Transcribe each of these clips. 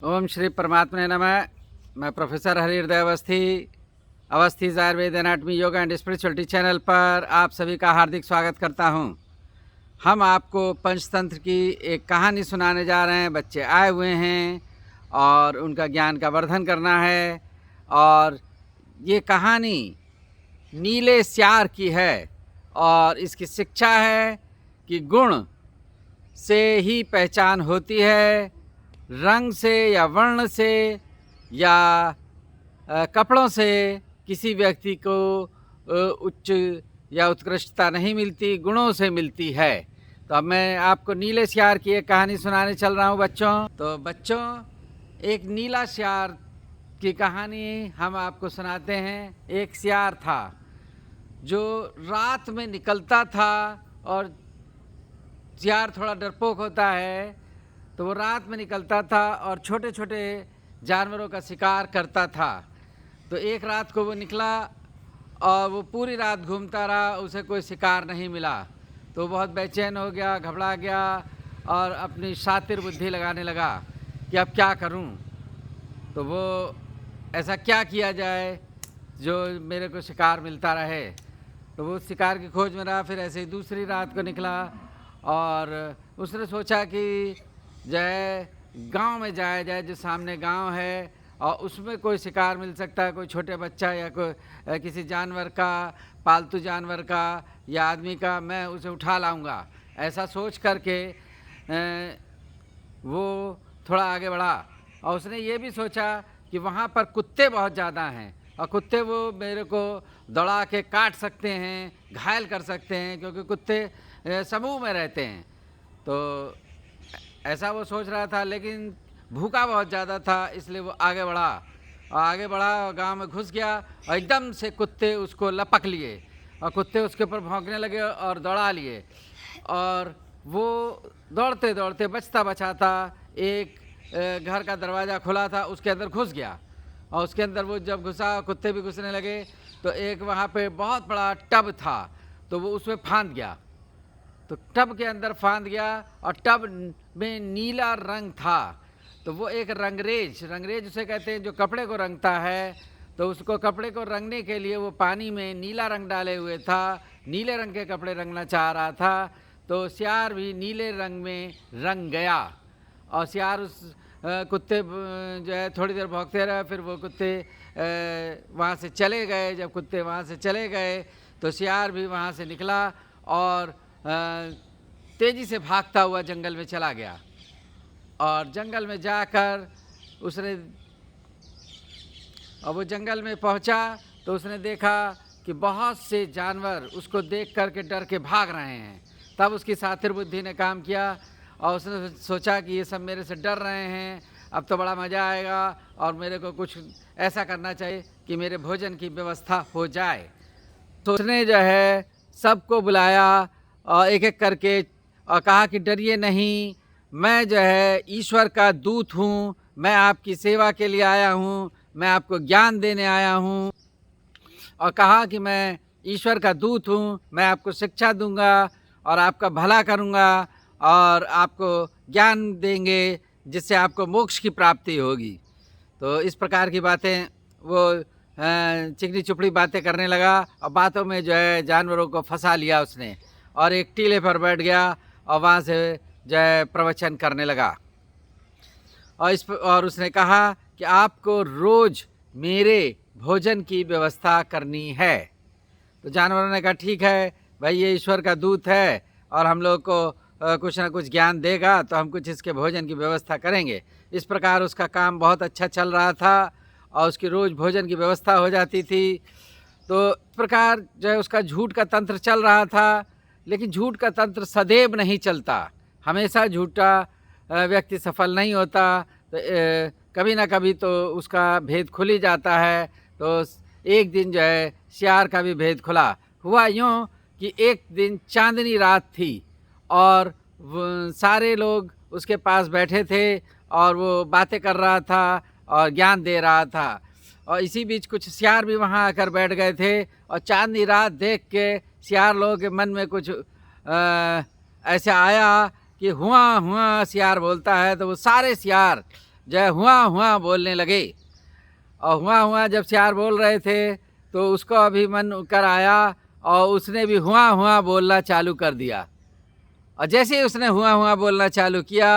ओम श्री परमात्मने नमः। मैं professor Harihriday Awasthi Ayurveda anatomy yoga and spirituality channel पर आप सभी का हार्दिक स्वागत करता हूं। हम आपको पंचतंत्र की एक कहानी सुनाने जा रहे हैं। बच्चे आए हुए हैं और उनका ज्ञान का वर्धन करना है। और ये कहानी नीले स्यार की है और इसकी शिक्षा है कि गुण से ही पहचान होती है, रंग से या वर्ण से या कपड़ों से किसी व्यक्ति को उच्च या उत्कृष्टता नहीं मिलती, गुणों से मिलती है। तो अब मैं आपको नीले स्यार की एक कहानी सुनाने चल रहा हूँ बच्चों। तो बच्चों, एक नीला स्यार की कहानी हम आपको सुनाते हैं। एक स्यार था जो रात में निकलता था, और स्यार थोड़ा डरपोक होता है, तो वो रात में निकलता था और छोटे छोटे जानवरों का शिकार करता था। तो एक रात को वो निकला और वो पूरी रात घूमता रहा, उसे कोई शिकार नहीं मिला। तो वो बहुत बेचैन हो गया, घबरा गया और अपनी शातिर बुद्धि लगाने लगा कि अब क्या करूं। तो वो ऐसा क्या किया जाए जो मेरे को शिकार मिलता रहे। तो वो शिकार की खोज में रहा। फिर ऐसे ही दूसरी रात को निकला और उसने सोचा कि गांव में जाया जाए, जो सामने गांव है और उसमें कोई शिकार मिल सकता है, कोई छोटे बच्चा या कोई किसी जानवर का, पालतू जानवर का या आदमी का, मैं उसे उठा लाऊंगा। ऐसा सोच करके वो थोड़ा आगे बढ़ा और उसने ये भी सोचा कि वहाँ पर कुत्ते बहुत ज़्यादा हैं और कुत्ते वो मेरे को दौड़ा के काट सकते हैं, घायल कर सकते हैं, क्योंकि कुत्ते समूह में रहते हैं। तो ऐसा वो सोच रहा था, लेकिन भूखा बहुत ज़्यादा था, इसलिए वो आगे बढ़ा और गांव में घुस गया और एकदम से कुत्ते उसको लपक लिए और कुत्ते उसके ऊपर भौंकने लगे और दौड़ा लिए। और वो दौड़ते दौड़ते बचता बचाता एक घर का दरवाज़ा खुला था, उसके अंदर घुस गया। और उसके अंदर वो जब घुसा, कुत्ते भी घुसने लगे, तो एक वहाँ पे बहुत बड़ा टब था, तो वो उसमें फांद गया। तो टब के अंदर फांद गया और टब में नीला रंग था। तो वो एक रंगरेज उसे कहते हैं, जो कपड़े को रंगता है। तो उसको कपड़े को रंगने के लिए वो पानी में नीला रंग डाले हुए था, नीले रंग के कपड़े रंगना चाह रहा था। तो सियार भी नीले रंग में रंग गया और सियार उस कुत्ते जो है थोड़ी देर भौंकते रहे। फिर वो कुत्ते वहाँ से चले गए। जब कुत्ते वहाँ से चले गए तो सियार भी वहाँ से निकला और तेज़ी से भागता हुआ जंगल में चला गया। और जंगल में जाकर वो जंगल में पहुंचा तो उसने देखा कि बहुत से जानवर उसको देख कर के डर के भाग रहे हैं। तब उसकी सातिर बुद्धि ने काम किया और उसने सोचा कि ये सब मेरे से डर रहे हैं, अब तो बड़ा मज़ा आएगा और मेरे को कुछ ऐसा करना चाहिए कि मेरे भोजन की व्यवस्था हो जाए। तो उसने जो है सबको बुलाया और एक एक करके और कहा कि डरिए नहीं, मैं जो है ईश्वर का दूत हूँ, मैं आपकी सेवा के लिए आया हूँ, मैं आपको ज्ञान देने आया हूँ। और कहा कि मैं ईश्वर का दूत हूँ, मैं आपको शिक्षा दूंगा और आपका भला करूँगा और आपको ज्ञान देंगे जिससे आपको मोक्ष की प्राप्ति होगी। तो इस प्रकार की बातें वो चिकनी चुपड़ी बातें करने लगा और बातों में जो है जानवरों को फंसा लिया उसने और एक टीले पर बैठ गया और वहाँ से जो है प्रवचन करने लगा। और उसने कहा कि आपको रोज़ मेरे भोजन की व्यवस्था करनी है। तो जानवरों ने कहा ठीक है भाई, ये ईश्वर का दूत है और हम लोग को कुछ ना कुछ ज्ञान देगा, तो हम कुछ इसके भोजन की व्यवस्था करेंगे। इस प्रकार उसका काम बहुत अच्छा चल रहा था और उसकी रोज़ भोजन की व्यवस्था हो जाती थी। तो इस प्रकार जो है उसका झूठ का तंत्र चल रहा था। लेकिन झूठ का तंत्र सदैव नहीं चलता, हमेशा झूठा व्यक्ति सफल नहीं होता। तो कभी ना कभी तो उसका भेद खुल ही जाता है। तो एक दिन जो है सियार का भी भेद खुला। हुआ यूँ कि एक दिन चांदनी रात थी और सारे लोग उसके पास बैठे थे और वो बातें कर रहा था और ज्ञान दे रहा था। और इसी बीच कुछ सियार भी वहाँ आकर बैठ गए थे और चांदनी रात देख के सियार लोगों के मन में कुछ ऐसा आया कि हुआ हुआ सियार बोलता है। तो वो सारे सियार जो है हुआ हुआ बोलने लगे। और हुआ हुआ जब सियार बोल रहे थे तो उसको अभी मन कर आया और उसने भी हुआ हुआ बोलना चालू कर दिया। और जैसे ही उसने हुआ हुआ बोलना चालू किया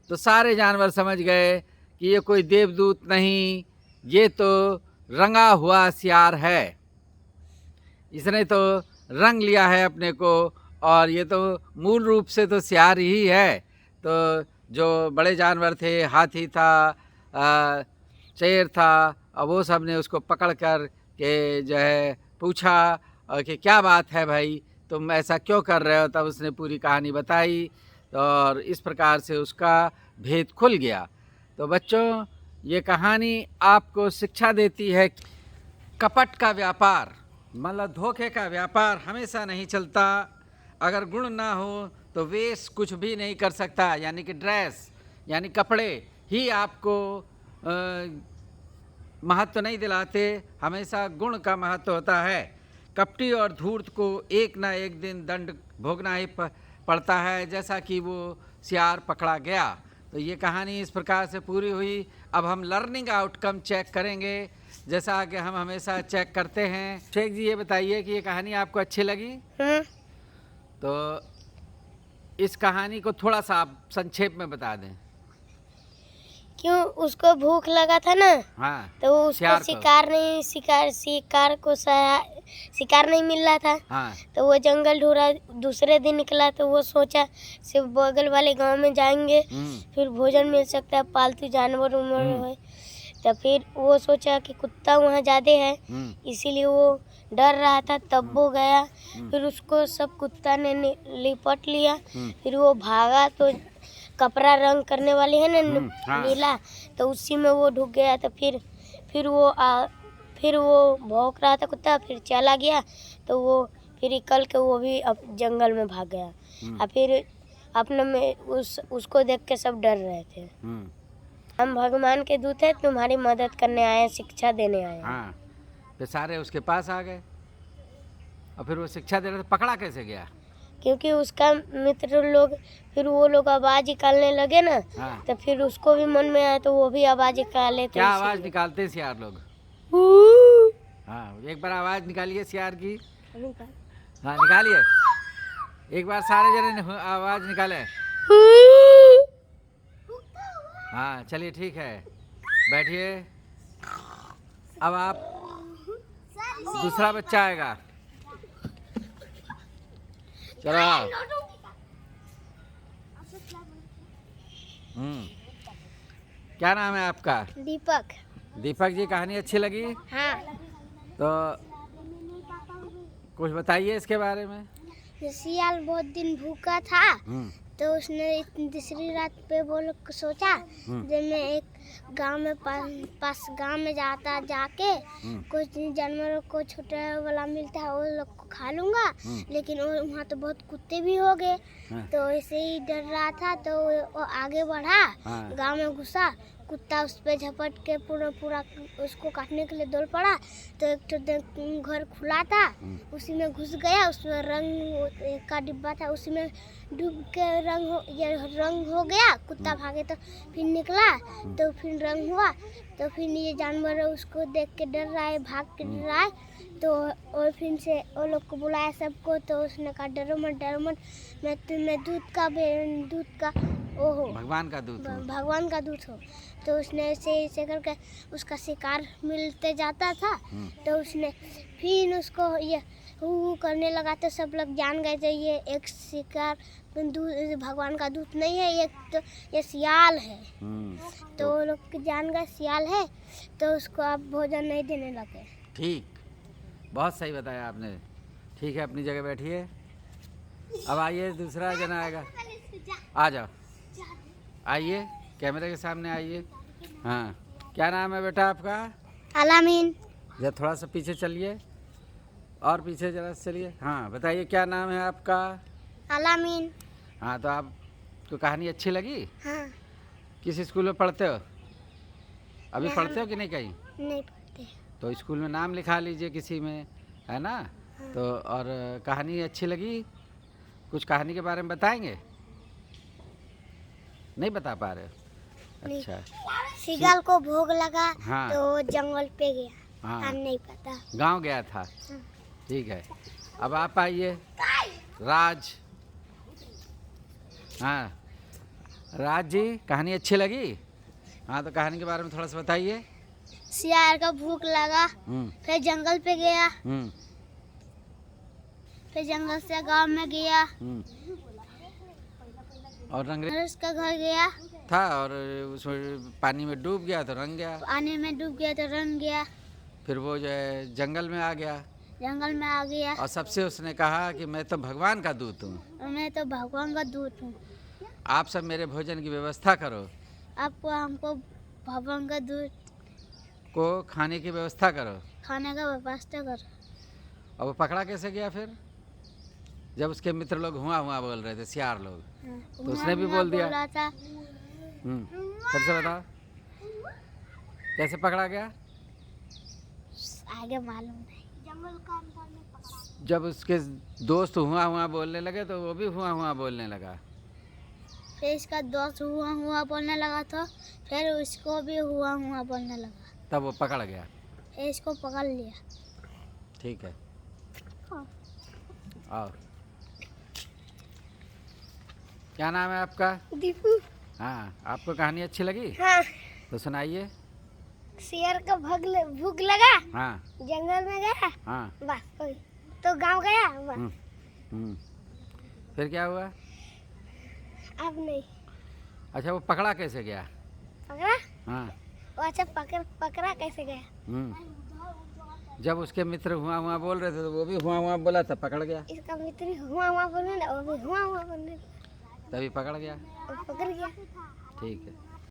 तो सारे जानवर समझ गए कि ये कोई देवदूत नहीं, ये तो रंगा हुआ सियार है। इसने तो रंग लिया है अपने को और ये तो मूल रूप से तो सियार ही है। तो जो बड़े जानवर थे, हाथी था, शेर था, और वो सब ने उसको पकड़ कर के जो है पूछा कि क्या बात है भाई, तुम ऐसा क्यों कर रहे हो। तब उसने पूरी कहानी बताई और इस प्रकार से उसका भेद खुल गया। तो बच्चों, ये कहानी आपको शिक्षा देती है कपट का व्यापार, मतलब धोखे का व्यापार हमेशा नहीं चलता। अगर गुण ना हो तो वेश कुछ भी नहीं कर सकता, यानी कि ड्रेस यानी कपड़े ही आपको महत्व नहीं दिलाते, हमेशा गुण का महत्व होता है। कपटी और धूर्त को एक ना एक दिन दंड भोगना ही पड़ता है, जैसा कि वो सियार पकड़ा गया। तो ये कहानी इस प्रकार से पूरी हुई। अब हम लर्निंग आउटकम चेक करेंगे, जैसा कि हम हमेशा चेक करते हैं। शेख जी, ये बताइए कि ये कहानी आपको अच्छी लगी? तो इस कहानी को थोड़ा सा आप संक्षेप में बता दें। क्यों, उसको भूख लगा था ना। हाँ, तो उसको शिकार नहीं मिल रहा था। हाँ, तो वो जंगल ढूंढा, दूसरे दिन निकला तो वो सोचा सिर्फ बगल वाले गांव में जाएंगे, फिर भोजन मिल सकता है, पालतू जानवर है। तो फिर वो सोचा कि कुत्ता वहाँ ज़्यादा है, इसीलिए वो डर रहा था। तब वो गया, फिर उसको सब कुत्ता ने लिपट लिया। फिर वो भागा तो कपड़ा रंग करने वाली है ना, नीला, तो उसी में वो ढुक गया। तो फिर वो भौंक रहा था कुत्ता, फिर चला गया। तो वो फिर निकल के वो भी जंगल में भाग गया। और फिर अपने में उसको देख के सब डर रहे थे। हम भगवान के दूत हैं, तुम्हारी मदद करने आए हैं, शिक्षा देने आए हैं। हाँ, फिर सारे उसके पास आ गए और फिर वो शिक्षा दे रहे थे। पकड़ा कैसे गया? क्योंकि उसका मित्र लोग, फिर वो लोग आवाज निकालने लगे ना। हाँ। तो फिर उसको भी मन में आया तो वो भी आवाज निकाले। क्या आवाज निकालते हैं सियार लोग? हाँ, एक बार आवाज निकालिए सियार की। हाँ, निकालिए एक बार, सारे जने आवाज निकाले। हाँ, चलिए ठीक है, बैठिए। अब आप दूसरा बच्चा आएगा। चलो। क्या नाम है आपका? दीपक। दीपक जी, कहानी अच्छी लगी? हाँ। तो कुछ बताइए इसके बारे में। सियाल बहुत दिन भूखा था, तो उसने तीसरी रात पे वो लोग सोचा जब मैं एक गांव में पास गांव में जाके कुछ जानवरों को छोटा वाला मिलता है वो लोग को खा लूँगा। लेकिन वहाँ तो बहुत कुत्ते भी हो गए। तो ऐसे ही डर रहा था, तो वो आगे बढ़ा, गांव में घुसा, कुत्ता उस पर झपट के पूरा उसको काटने के लिए दौड़ पड़ा। तो एक घर खुला था, उसी में घुस गया। उसमें रंग का डिब्बा था, उसी में डूब के रंग हो गया। कुत्ता भागे तो फिर निकला, तो फिर रंग हुआ। तो फिर ये जानवर उसको देख के डर रहा है, भाग के डर रहा है। तो और फिर से वो लोग को बुलाया सबको। तो उसने कहा डरो मत, मैं दूध का ओहो भगवान का दूत हो। तो उसने ऐसे करके उसका शिकार मिलते जाता था। तो उसने फिर उसको ये करने लगा, तो सब लोग जान गए थे ये एक शिकार भगवान का दूत नहीं है, ये सियाल है। तो वो लोग जान गए सियाल है, तो उसको अब भोजन नहीं देने लगे। ठीक, बहुत सही बताया आपने। ठीक है, अपनी जगह बैठिए। अब आइए, दूसरा जना आएगा। आ जाओ, आइए, कैमरे के सामने आइए। हाँ, क्या नाम है बेटा आपका? अलामीन। जरा थोड़ा सा पीछे चलिए, और पीछे जरा चलिए। हाँ, बताइए क्या नाम है आपका? अलामीन। हाँ, तो आपको कहानी अच्छी लगी? हाँ। किस स्कूल में पढ़ते हो? अभी पढ़ते हो कि नहीं कहीं? नहीं पढ़ते। तो स्कूल में नाम लिखा लीजिए किसी में, है ना? हाँ। तो और कहानी अच्छी लगी? कुछ कहानी के बारे में बताएंगे? नहीं बता पा रहे? नहीं। अच्छा सीगल को भोग लगा हाँ। तो वो जंगल पे गया। हाँ अब नहीं पता। गांव गया था। हाँ। ठीक है, अब आप आइए राज। हाँ राज जी, कहानी अच्छी लगी? हाँ तो कहानी के बारे में थोड़ा सा बताइए। सियार का भूख लगा, फिर जंगल पे गया, फिर जंगल से गांव में गया, और रंग उसका घर गया था और उसमें पानी में डूब गया तो रंग गया। पानी में डूब गया तो रंग गया। फिर वो जो है जंगल में आ गया, जंगल में आ गया और सबसे उसने कहा कि मैं तो भगवान का दूत हूँ, मैं तो भगवान का दूत हूँ, आप सब मेरे भोजन की व्यवस्था करो, आपको हमको भगवान का दूत को खाने की व्यवस्था करो। खाने का व्यवस्था कर। और वो पकड़ा कैसे गया फिर? जब उसके मित्र लोग हुआ हुआ बोल रहे थे, सियार लोग, तो उसने भी बोल दिया। रहा था। फिर से बताओ कैसे पकड़ा गया? आगे मालूम नहीं। जंगल का अंदर में पकड़ा। जब उसके दोस्त हुआ हुआ बोलने लगे तो वो भी हुआ हुआ बोलने लगा। फिर इसका दोस्त हुआ हुआ बोलने लगा तो फिर उसको भी हुआ हुआ बोलने लगा, तब वो पकड़ गया। फिर इसको पकड़ लिया। ठीक है, हाँ। आओ। क्या नाम है आपका? दीपू। हाँ, आपको कहानी अच्छी लगी? हाँ। तो सुनाइए। शेर का भूख लगा, हाँ जंगल में गया, हाँ। बस तो गांव गया बस। फिर क्या हुआ? अब नहीं अच्छा, वो पकड़ा कैसे गया? पकड़ा। हाँ। वो अच्छा पकड़ा कैसे गया? जब उसके मित्र हुआ हुआ बोल रहे थे तो वो भी हुआ हुआ बोला था, पकड़ गया। इसका मित्र हुआ हुआ बोलने लगा, वो भी हुआ हुआ बोलने लगा, तभी पकड़ गया। वो पकड़ गया। ठीक है।